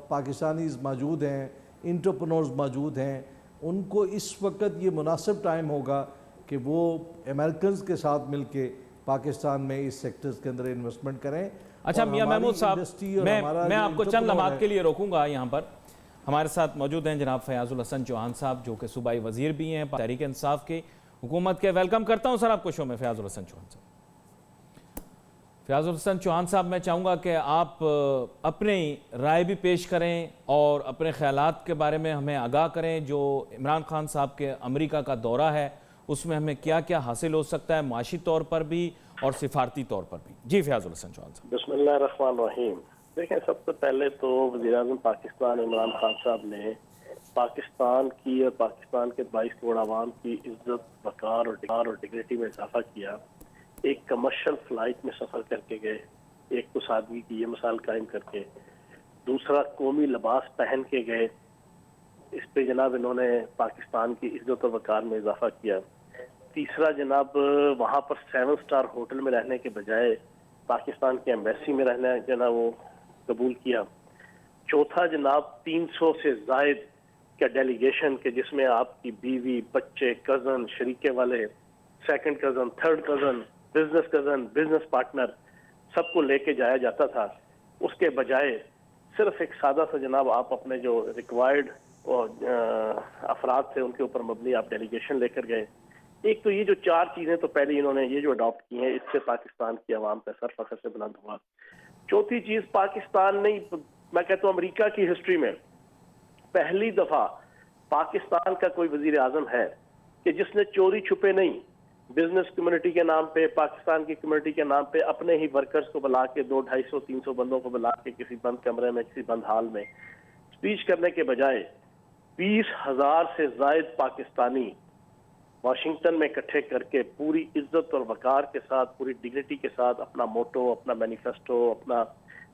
[SPEAKER 3] پاکستانیز موجود ہیں، انٹرپرنورز موجود ہیں، ان کو اس وقت یہ مناسب ٹائم ہوگا کہ وہ امریکنز کے ساتھ مل کے پاکستان میں اس سیکٹرز کے اندر انویسٹمنٹ کریں.
[SPEAKER 1] اچھا میاں محمود صاحب، میں آپ کو چند لمحات کے لیے روکوں گا. یہاں پر ہمارے ساتھ موجود ہیں جناب فیاض الحسن چوہان صاحب، جو کہ صوبائی وزیر بھی ہیں تحریک انصاف کی حکومت کے. ویلکم کرتا ہوں سر آپ کو شو میں. فیاض الحسن چوہان صاحب، میں چاہوں گا کہ آپ اپنی رائے بھی پیش کریں اور اپنے خیالات کے بارے میں ہمیں آگاہ کریں. جو عمران خان صاحب کے امریکہ کا دورہ ہے اس میں ہمیں کیا کیا حاصل ہو سکتا ہے، معاشی طور پر بھی اور سفارتی طور پر بھی. جی فیاض الحسن چوہان صاحب.
[SPEAKER 4] بسم اللہ الرحمن الرحیم. دیکھیں، سب سے پہلے تو وزیر اعظم پاکستان عمران خان صاحب نے پاکستان کی اور پاکستان کے 22 کروڑ عوام کی عزت، وقار اور ڈگنیٹی میں اضافہ کیا. ایک کمرشل فلائٹ میں سفر کر کے گئے، ایک تو سادگی کی یہ مثال قائم کر کے. دوسرا، قومی لباس پہن کے گئے. اس پہ جناب انہوں نے پاکستان کی عزت و وقار میں اضافہ کیا. تیسرا جناب، وہاں پر 7 اسٹار ہوٹل میں رہنے کے بجائے پاکستان کے ایمبیسی میں رہنا جناب وہ قبول کیا. چوتھا جناب، 300 سے زائد کا ڈیلیگیشن کہ جس میں آپ کی بیوی، بچے، کزن، شریکے والے، second cousin, third cousin, business partner, سب کو لے کے جایا جاتا تھا. اس کے بجائے صرف ایک سادہ سا جناب آپ اپنے جو ریکوائرڈ افراد تھے ان کے اوپر مبنی آپ ڈیلیگیشن لے کر گئے. ایک تو یہ جو 4 چیزیں تو پہلے انہوں نے یہ جو اڈاپٹ کی ہیں، اس سے پاکستان کی عوام کا سر فخر سے بلند ہوا. چوتھی چیز، پاکستان نے، میں کہتا ہوں امریکہ کی ہسٹری میں پہلی دفعہ پاکستان کا کوئی وزیر اعظم ہے کہ جس نے چوری چھپے نہیں، بزنس کمیونٹی کے نام پہ، پاکستان کی کمیونٹی کے نام پہ اپنے ہی ورکرز کو بلا کے 200, 250, 300 بندوں کو بلا کے کسی بند کمرے میں، کسی بند ہال میں اسپیچ کرنے کے بجائے 20,000 سے زائد پاکستانی واشنگٹن میں اکٹھے کر کے پوری عزت اور وقار کے ساتھ، پوری ڈگنیٹی کے ساتھ اپنا موٹو، اپنا مینیفیسٹو، اپنا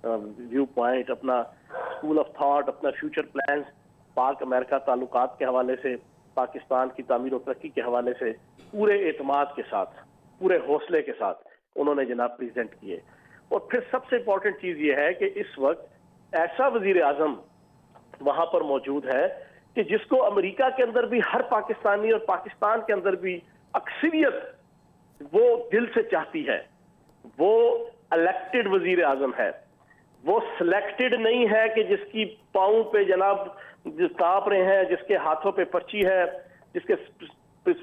[SPEAKER 4] ویو پوائنٹ، اپنا اسکول آف تھاٹ، اپنا فیوچر پلانز، پاک امریکہ تعلقات کے حوالے سے، پاکستان کی تعمیر و ترقی کے حوالے سے پورے اعتماد کے ساتھ، پورے حوصلے کے ساتھ انہوں نے جناب پریزنٹ کیے. اور پھر سب سے امپورٹنٹ چیز یہ ہے کہ اس وقت ایسا وزیر اعظم وہاں پر موجود ہے کہ جس کو امریکہ کے اندر بھی ہر پاکستانی اور پاکستان کے اندر بھی اکثریت وہ دل سے چاہتی ہے. وہ الیکٹڈ وزیر اعظم ہے، وہ سلیکٹڈ نہیں ہے کہ جس کی پاؤں پہ جناب کانپ رہے ہیں، جس کے ہاتھوں پہ پرچی ہے، جس کے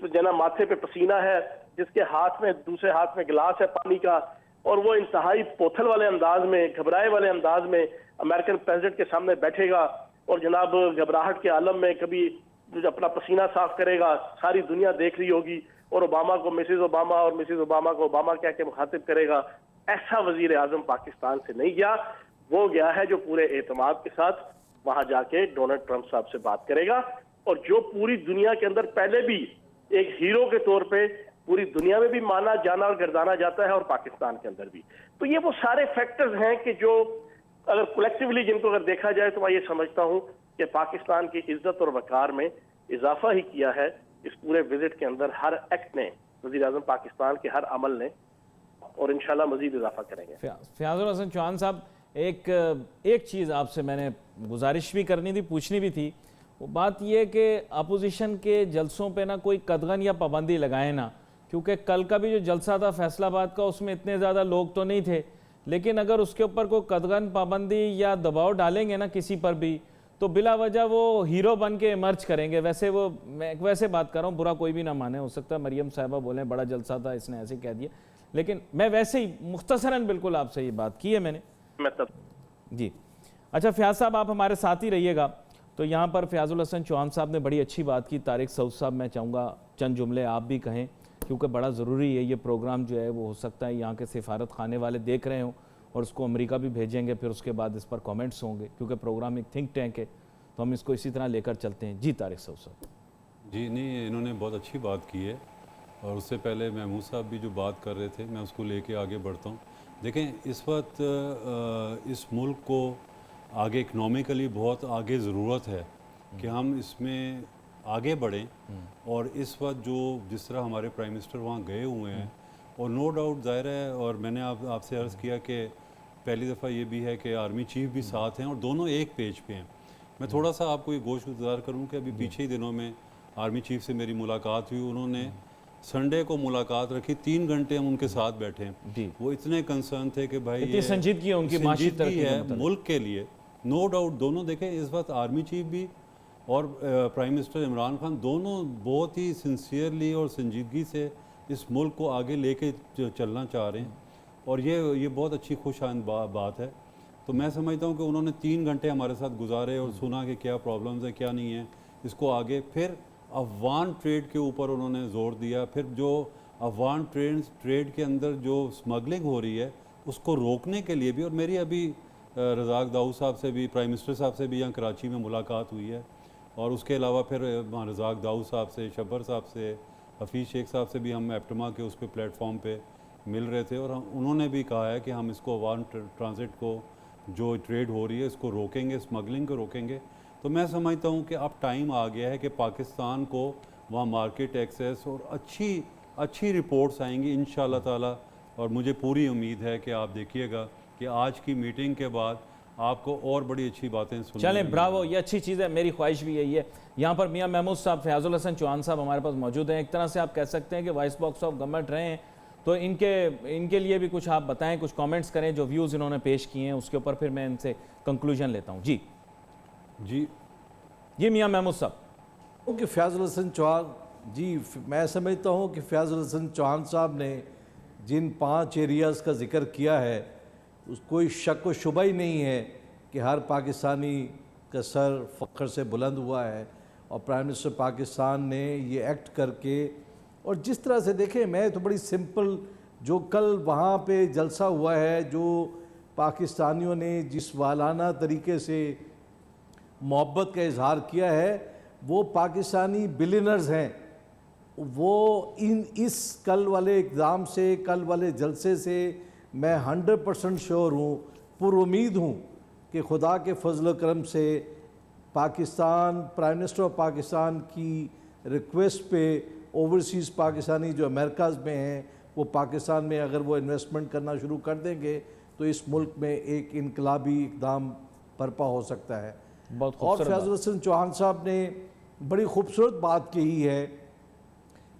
[SPEAKER 4] جناب ماتھے پہ پسینہ ہے، جس کے ہاتھ میں، دوسرے ہاتھ میں گلاس ہے پانی کا، اور وہ انتہائی پوتھل والے انداز میں، گھبرائے والے انداز میں امریکن پریزیڈنٹ کے سامنے بیٹھے گا اور جناب گھبراہٹ کے عالم میں کبھی اپنا پسینہ صاف کرے گا، ساری دنیا دیکھ رہی ہوگی، اور اوباما کو مسز اوباما اور مسز اوباما کو اوباما کہہ کے مخاطب کرے گا. ایسا وزیر اعظم پاکستان سے نہیں گیا. وہ گیا ہے جو پورے اعتماد کے ساتھ وہاں جا کے ڈونلڈ ٹرمپ صاحب سے بات کرے گا، اور جو پوری دنیا کے اندر پہلے بھی ایک ہیرو کے طور پہ پوری دنیا میں بھی مانا جانا اور گردانا جاتا ہے، اور پاکستان کے اندر بھی. تو یہ وہ سارے فیکٹرز ہیں کہ جو اگر کولیکٹیولی جن کو اگر دیکھا جائے تو میں یہ سمجھتا ہوں کہ پاکستان کی عزت اور وقار میں اضافہ ہی کیا ہے اس پورے وزٹ کے اندر. ہر ایکٹ نے، وزیر اعظم پاکستان کے ہر عمل نے، اور انشاءاللہ مزید اضافہ کریں گے.
[SPEAKER 1] فیاض الحسن چوہان صاحب، ایک چیز آپ سے میں نے گزارش بھی کرنی تھی، پوچھنی بھی تھی. وہ بات یہ کہ اپوزیشن کے جلسوں پہ نہ کوئی قدغن یا پابندی لگائے نا، کیونکہ کل کا بھی جو جلسہ تھا فیصل آباد کا، اس میں اتنے زیادہ لوگ تو نہیں تھے، لیکن اگر اس کے اوپر کوئی قدغن پابندی یا دباؤ ڈالیں گے نا کسی پر بھی تو بلا وجہ وہ ہیرو بن کے ایمرج کریں گے. ویسے وہ میں ویسے بات کر رہا ہوں, برا کوئی بھی نہ مانے, ہو سکتا ہے مریم صاحبہ بولیں بڑا جلسہ تھا اس نے ایسے کہہ دیا, لیکن میں ویسے ہی مختصراً بالکل آپ سے یہ بات کی ہے میں نے. جی اچھا فیاض صاحب آپ ہمارے ساتھ ہی رہیے گا. تو یہاں پر فیاض الحسن چوہان صاحب نے بڑی اچھی بات کی. طارق سعود صاحب میں چاہوں گا چند جملے آپ بھی کہیں, کیونکہ بڑا ضروری ہے یہ پروگرام جو ہے وہ ہو سکتا ہے یہاں کے سفارت خانے والے دیکھ رہے ہوں اور اس کو امریکہ بھی بھیجیں گے, پھر اس کے بعد اس پر کامنٹس ہوں گے, کیونکہ پروگرام ایک تھنک ٹینک ہے تو ہم اس کو اسی طرح لے کر چلتے ہیں. جی طارق سعود صاحب.
[SPEAKER 2] جی نہیں, انہوں نے بہت اچھی بات کی ہے, اور اس سے پہلے محمود صاحب بھی جو بات کر رہے تھے میں اس کو لے کے آگے بڑھتا ہوں. دیکھیں اس وقت اس ملک کو آگے اکنامیکلی بہت آگے ضرورت ہے کہ ہم اس میں آگے بڑھیں, اور اس وقت جس طرح ہمارے پرائم منسٹر وہاں گئے ہوئے ہیں, اور نو ڈاؤٹ ظاہر ہے, اور میں نے آپ سے عرض کیا کہ پہلی دفعہ یہ بھی ہے کہ آرمی چیف بھی ساتھ ہیں اور دونوں ایک پیج پہ ہیں. میں تھوڑا سا آپ کو یہ گوش گزار کروں کہ ابھی پیچھے ہی دنوں میں آرمی چیف سے میری ملاقات ہوئی. انہوں نے سنڈے کو ملاقات رکھی, 3 گھنٹے ہم ان کے ساتھ بیٹھے ہیں. وہ اتنے کنسرن تھے کہ بھائی یہ
[SPEAKER 1] سنجیدگی ہے ان کی معاشی ترقی
[SPEAKER 2] ہے ملک کے لیے. نو ڈاؤٹ دونوں دیکھیں اس وقت آرمی چیف بھی اور پرائم منسٹر عمران خان دونوں بہت ہی سنسیئرلی اور سنجیدگی سے اس ملک کو آگے لے کے چلنا چاہ رہے ہیں, اور یہ بہت اچھی خوش آئند بات ہے. تو میں سمجھتا ہوں کہ انہوں نے 3 گھنٹے ہمارے ساتھ گزارے اور سنا کہ کیا پرابلمز ہیں کیا نہیں ہیں, اس کو آگے پھر افغان ٹریڈ کے اوپر انہوں نے زور دیا. پھر جو افغان ٹریڈ کے اندر جو سمگلنگ ہو رہی ہے اس کو روکنے کے لیے بھی, اور میری ابھی رزاق داؤد صاحب سے بھی پرائم منسٹر صاحب سے بھی یہاں کراچی میں ملاقات ہوئی ہے, اور اس کے علاوہ پھر رزاق داؤد صاحب سے, شبر صاحب سے, حفیظ شیخ صاحب سے بھی ہم ایپٹما کے اس پہ پلیٹ فارم پہ مل رہے تھے, اور انہوں نے بھی کہا ہے کہ ہم اس کو افغان ٹرانزٹ کو جو ٹریڈ ہو رہی ہے اس کو روکیں گے, اسمگلنگ کو روکیں گے. تو میں سمجھتا ہوں کہ اب ٹائم آ گیا ہے کہ پاکستان کو وہاں مارکیٹ ایکسیس اور اچھی رپورٹس آئیں گی انشاءاللہ تعالی. اور مجھے پوری امید ہے کہ آپ دیکھیے گا کہ آج کی میٹنگ کے بعد آپ کو اور بڑی اچھی باتیں سنیں.
[SPEAKER 1] چلیں براوو, یہ اچھی چیز ہے, میری خواہش بھی یہی ہے. یہاں پر میاں محمود صاحب, فیاض الحسن چوہان صاحب ہمارے پاس موجود ہیں. ایک طرح سے آپ کہہ سکتے ہیں کہ وائس باکس آف گورنمنٹ رہے ہیں, تو ان کے لیے بھی کچھ آپ بتائیں, کچھ کامنٹس کریں جو ویوز انہوں نے پیش کیے ہیں اس کے اوپر, پھر میں ان سے کنکلوژن لیتا ہوں. جی میاں محمود صاحب.
[SPEAKER 3] کہ فیاض الحسن چوہان, جی میں سمجھتا ہوں کہ فیاض الحسن چوہان صاحب نے جن 5 ایریاز کا ذکر کیا ہے اس کوئی شک و شبہ ہی نہیں ہے کہ ہر پاکستانی کا سر فخر سے بلند ہوا ہے, اور پرائم منسٹر پاکستان نے یہ ایکٹ کر کے, اور جس طرح سے دیکھیں میں تو بڑی سمپل, جو کل وہاں پہ جلسہ ہوا ہے, جو پاکستانیوں نے جس والانہ طریقے سے محبت کا اظہار کیا ہے, وہ پاکستانی بلینرز ہیں. وہ اس کل والے اقدام سے, کل والے جلسے سے میں 100% شیور ہوں, پر امید ہوں کہ خدا کے فضل و کرم سے Pakistan, prime minister of Pakistan کی ریکویسٹ پہ اوورسیز پاکستانی جو امریکاز میں ہیں وہ پاکستان میں اگر وہ انویسٹمنٹ کرنا شروع کر دیں گے تو اس ملک میں ایک انقلابی اقدام برپا ہو سکتا ہے. اور فیاض الحسن چوہان صاحب نے بڑی خوبصورت بات کہی ہے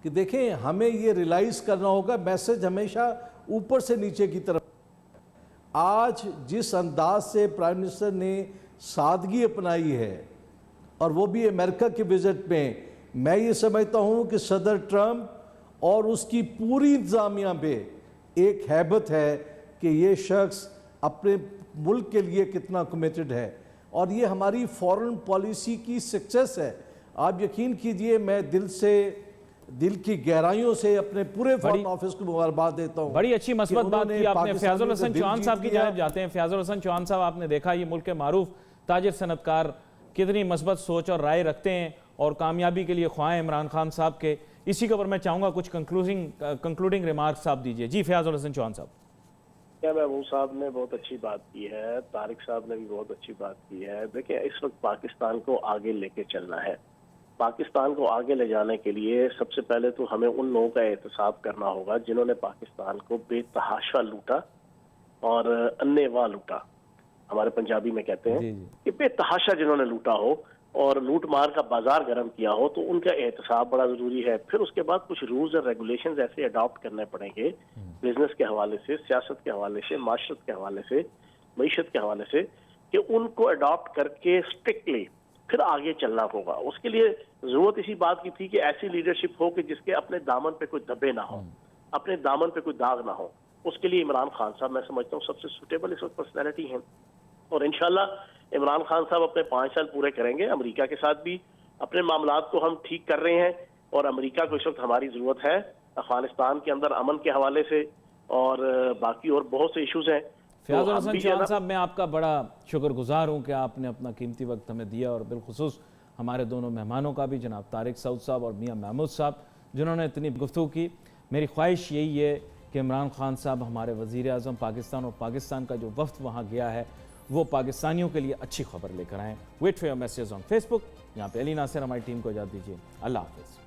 [SPEAKER 3] کہ دیکھیں ہمیں یہ ریلائز کرنا ہوگا, میسج ہمیشہ اوپر سے نیچے کی طرف. آج جس انداز سے پرائم منسٹر نے سادگی اپنائی ہے, اور وہ بھی امریکہ کے وزٹ میں یہ سمجھتا ہوں کہ صدر ٹرمپ اور اس کی پوری انتظامیہ پہ ایک ہیبت ہے کہ یہ شخص اپنے ملک کے لیے کتنا کمیٹڈ ہے, اور یہ ہماری فورن پالیسی کی سکسیس ہے. آپ یقین کیجئے میں دل کی گہرائیوں سے اپنے پورے فارن آفس کو مبارکباد دیتا ہوں.
[SPEAKER 1] بڑی اچھی مثبت بات کی آپ نے. فیاض الحسن چوہان صاحب کی جانب جاتے ہیں. فیاض الحسن چوہان صاحب, آپ نے دیکھا یہ ملک کے معروف تاجر صنعت کار کتنی مثبت سوچ اور رائے رکھتے ہیں اور کامیابی کے لیے خواہاں عمران خان صاحب کے. اسی کے اوپر میں چاہوں گا کچھ کنکلوڈنگ ریمارکس آپ دیجئے. جی فیاض الحسن چوہان صاحب.
[SPEAKER 4] محمود صاحب نے بہت اچھی بات کی ہے, طارق صاحب نے بھی بہت اچھی بات کی ہے. دیکھیں اس وقت پاکستان کو آگے لے کے چلنا ہے. پاکستان کو آگے لے جانے کے لیے سب سے پہلے تو ہمیں ان لوگوں کا احتساب کرنا ہوگا جنہوں نے پاکستان کو بے تحاشا لوٹا اور انیوا لوٹا. ہمارے پنجابی میں کہتے ہیں کہ بے تحاشا جنہوں نے لوٹا ہو, اور لوٹ مار کا بازار گرم کیا ہو تو ان کا احتساب بڑا ضروری ہے. پھر اس کے بعد کچھ رولز اور ریگولیشنز ایسے اڈاپٹ کرنے پڑیں گے بزنس کے حوالے سے, سیاست کے حوالے سے, معاشرت کے حوالے سے, معیشت کے حوالے سے, کہ ان کو اڈاپٹ کر کے اسٹرکٹلی پھر آگے چلنا ہوگا. اس کے لیے ضرورت اسی بات کی تھی کہ ایسی لیڈرشپ ہو کہ جس کے اپنے دامن پہ کوئی دبے نہ ہو, اپنے دامن پہ کوئی داغ نہ ہو. اس کے لیے عمران خان صاحب میں سمجھتا ہوں سب سے سوٹیبل اس وقت پرسنالٹی ہیں. اور انشاءاللہ عمران خان صاحب اپنے 5 سال پورے کریں گے. امریکہ کے ساتھ بھی اپنے معاملات کو ہم ٹھیک کر رہے ہیں, اور امریکہ کو اس وقت ہماری ضرورت ہے افغانستان کے اندر امن کے حوالے سے, اور باقی اور بہت سے ایشوز ہیں.
[SPEAKER 1] فیاض الحسن چوہان صاحب, میں آپ کا بڑا شکر گزار ہوں کہ آپ نے اپنا قیمتی وقت ہمیں دیا, اور بالخصوص ہمارے دونوں مہمانوں کا بھی, جناب طارق سعود صاحب اور میاں محمود صاحب, جنہوں نے اتنی گفتگو کی. میری خواہش یہی ہے کہ عمران خان صاحب ہمارے وزیر اعظم پاکستان, اور پاکستان کا جو وفد وہاں گیا ہے وہ پاکستانیوں کے لیے اچھی خبر لے کر آئیں. Wait for your message on Facebook. یہاں پہ علی ناصر ہماری ٹیم کو اجازت دیجیے. اللہ حافظ.